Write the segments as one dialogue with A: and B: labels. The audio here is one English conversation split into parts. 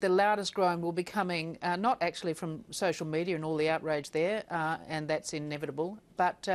A: The loudest groan will be coming not actually from social media and all the outrage there, and that's inevitable, but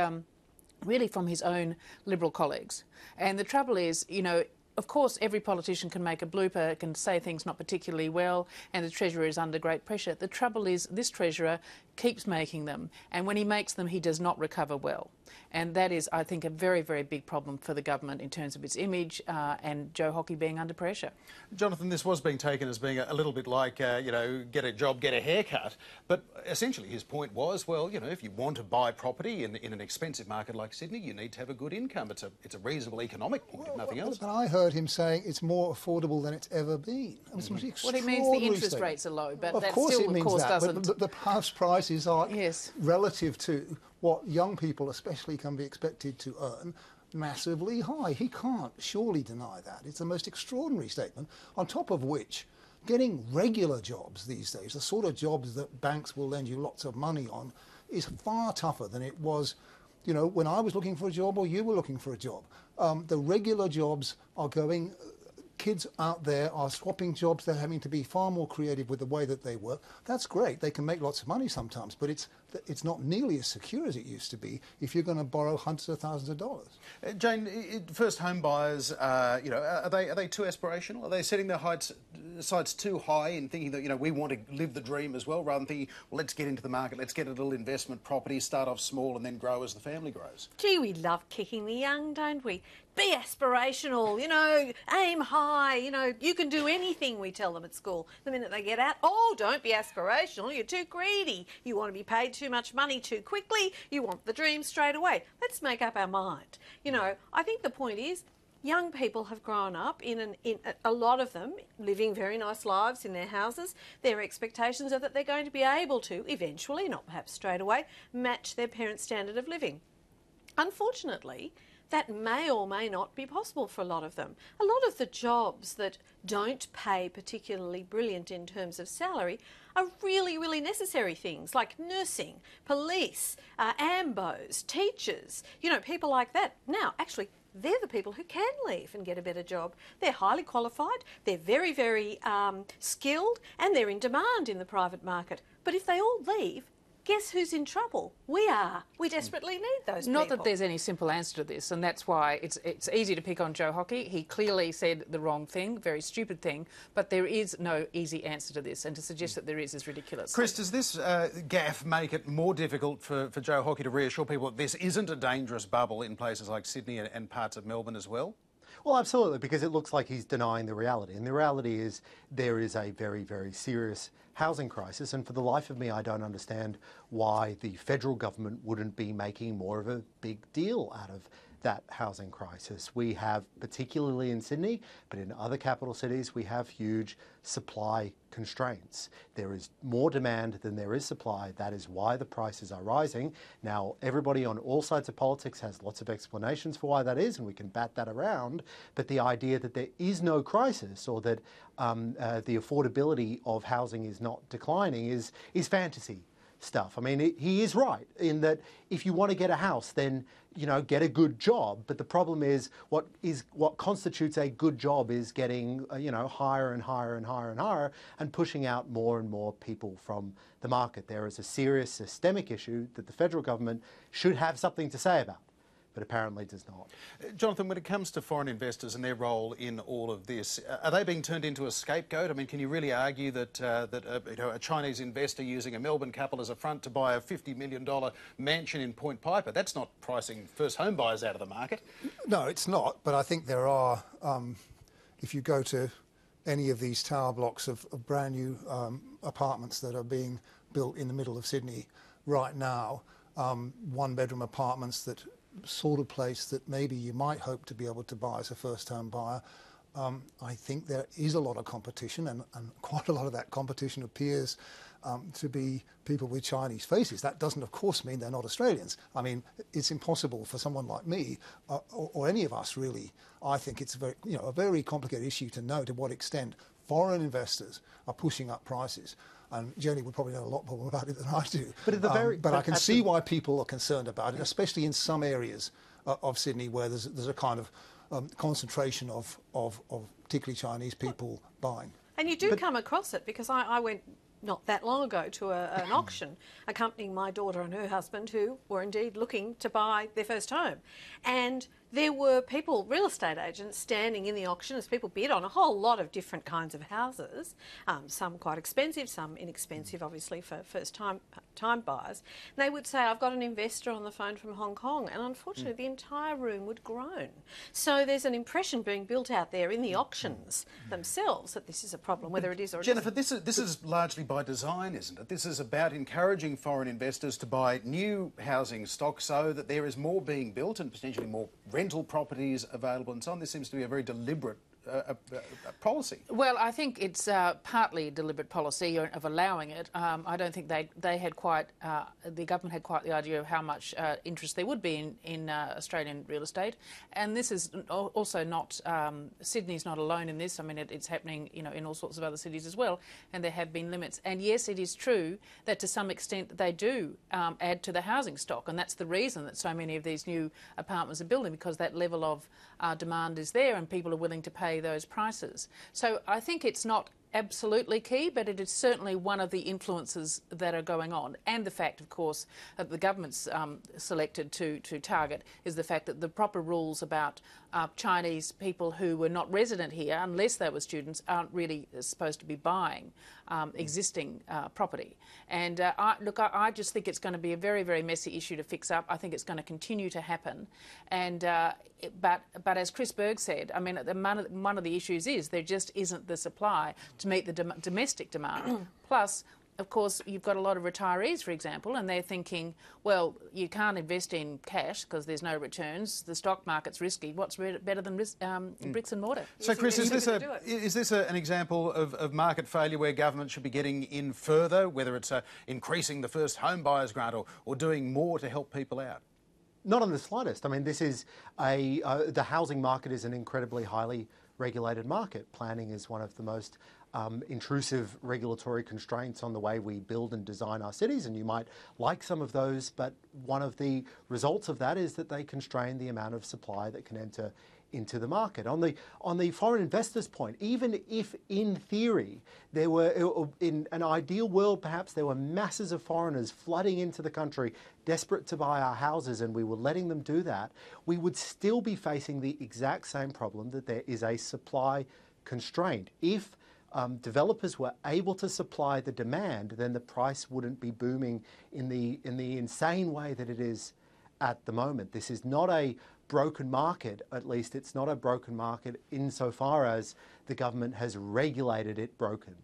A: really from his own Liberal colleagues. And the trouble is, you know, of course, every politician can make a blooper, can say things not particularly well, and the Treasurer is under great pressure. The trouble is this Treasurer keeps making them, and when he makes them, he does not recover well. And that is, I think, a very, very big problem for the government in terms of its image and Joe Hockey being under pressure.
B: Jonathan, this was being taken as being a little bit like, you know, get a job, get a haircut. But essentially his point was, well, you know, if you want to buy property in an expensive market like Sydney, you need to have a good income. It's a reasonable economic point, if nothing else.
C: But I heard him saying it's more affordable than it's ever been.
A: Well, it means the interest rates are low, but that still, of course, doesn't...
C: But the house prices are relative to what young people especially can be expected to earn massively high. He can't surely deny that. It's the most extraordinary statement, on top of which getting regular jobs these days, the sort of jobs that banks will lend you lots of money on, is far tougher than it was, you know, when I was looking for a job or you were looking for a job. The regular jobs are going... Kids out there are swapping jobs. They're having to be far more creative with the way that they work. That's great. They can make lots of money sometimes, but it's not nearly as secure as it used to be if you're going to borrow hundreds of thousands of dollars.
B: Jane, first home buyers, you know, are they too aspirational? Are they setting their sights too high and thinking that, you know, we want to live the dream as well, rather than thinking, well, let's get into the market, let's get a little investment property, start off small and then grow as the family grows?
D: Gee, we love kicking the young, don't we? Be aspirational, you know, aim high, you know, you can do anything, we tell them at school. The minute they get out, oh, don't be aspirational, you're too greedy. You want to be paid too much money too quickly, you want the dream straight away. Let's make up our mind. You know, I think the point is, young people have grown up in a lot of them living very nice lives in their houses. Their expectations are that they're going to be able to eventually, not perhaps straight away, match their parents' standard of living. Unfortunately, that may or may not be possible for a lot of them. A lot of the jobs that don't pay particularly brilliant in terms of salary are really, really necessary things like nursing, police, AMBOs, teachers, you know, people like that. Now, actually, they're the people who can leave and get a better job. They're highly qualified, they're very, very skilled, and they're in demand in the private market. But if they all leave, guess who's in trouble? We are. We desperately need those people.
A: Not that there's any simple answer to this, and that's why it's easy to pick on Joe Hockey. He clearly said the wrong thing, very stupid thing, but there is no easy answer to this, and to suggest that there is ridiculous.
B: Chris, does this gaffe make it more difficult for Joe Hockey to reassure people that this isn't a dangerous bubble in places like Sydney and parts of Melbourne as well?
E: Well, absolutely, because it looks like he's denying the reality. And the reality is there is a very, very serious housing crisis. And for the life of me, I don't understand why the federal government wouldn't be making more of a big deal out of that housing crisis. We have, particularly in Sydney, but in other capital cities, we have huge supply constraints. There is more demand than there is supply. That is why the prices are rising. Now, everybody on all sides of politics has lots of explanations for why that is, and we can bat that around. But the idea that there is no crisis or that the affordability of housing is not declining is fantasy stuff. I mean, he is right in that if you want to get a house, then, you know, get a good job. But the problem is what constitutes a good job is getting, you know, higher and higher and higher and higher and pushing out more and more people from the market. There is a serious systemic issue that the federal government should have something to say about, but apparently does not.
B: Jonathan, when it comes to foreign investors and their role in all of this, are they being turned into a scapegoat? I mean, can you really argue that you know, a Chinese investor using a Melbourne capital as a front to buy a $50 million mansion in Point Piper, that's not pricing first home buyers out of the market?
C: No, it's not, but I think there are, if you go to any of these tower blocks of brand new apartments that are being built in the middle of Sydney right now, one-bedroom apartments that sort of place that maybe you might hope to be able to buy as a first-home buyer. I think there is a lot of competition, and quite a lot of that competition appears to be people with Chinese faces. That doesn't, of course, mean they're not Australians. I mean, it's impossible for someone like me, or any of us really. I think it's a very complicated issue to know to what extent foreign investors are pushing up prices. And Jenny would probably know a lot more about it than I do. But I can see why people are concerned about it, especially in some areas of Sydney where there's a kind of concentration of particularly Chinese people buying.
D: And you do come across it, because I went not that long ago to an auction accompanying my daughter and her husband, who were indeed looking to buy their first home. And there were people, real estate agents, standing in the auction as people bid on a whole lot of different kinds of houses, some quite expensive, some inexpensive, obviously, for first-time buyers. And they would say, I've got an investor on the phone from Hong Kong, and unfortunately the entire room would groan. So there's an impression being built out there in the auctions themselves that this is a problem, whether it is or
B: Jennifer,
D: it isn't.
B: this is largely by design, isn't it? This is about encouraging foreign investors to buy new housing stock so that there is more being built and potentially more rental properties available and so on. This seems to be a very deliberate policy.
A: Well, I think it's partly a deliberate policy of allowing it. I don't think they had quite, the government had quite the idea of how much interest there would be in Australian real estate. And this is also not, Sydney's not alone in this. I mean, it's happening, you know, in all sorts of other cities as well. And there have been limits. And yes, it is true that to some extent they do add to the housing stock. And that's the reason that so many of these new apartments are building, because that level of demand is there and people are willing to pay those prices. So I think it's not absolutely key, but it is certainly one of the influences that are going on. And the fact, of course, that the government's selected to target is the fact that the proper rules about Chinese people who were not resident here, unless they were students, aren't really supposed to be buying existing property. And I just think it's going to be a very, very messy issue to fix up. I think it's going to continue to happen. And but as Chris Berg said, I mean, one of the issues is there just isn't the supply to meet the domestic demand. Plus, of course, you've got a lot of retirees, for example, and they're thinking, well, you can't invest in cash because there's no returns. The stock market's risky. What's better than bricks and mortar?
B: So, Chris, is this an example of market failure where government should be getting in further, whether it's increasing the first home buyers grant or doing more to help people out?
E: Not in the slightest. I mean, this is the housing market is an incredibly highly regulated market. Planning is one of the most intrusive regulatory constraints on the way we build and design our cities, and you might like some of those, but one of the results of that is that they constrain the amount of supply that can enter into the market. On the foreign investors' point, even if in theory there were, in an ideal world perhaps, there were masses of foreigners flooding into the country desperate to buy our houses and we were letting them do that, we would still be facing the exact same problem, that there is a supply constraint. If developers were able to supply the demand, then the price wouldn't be booming in the insane way that it is at the moment. This is not a broken market, at least it's not a broken market insofar as the government has regulated it broken.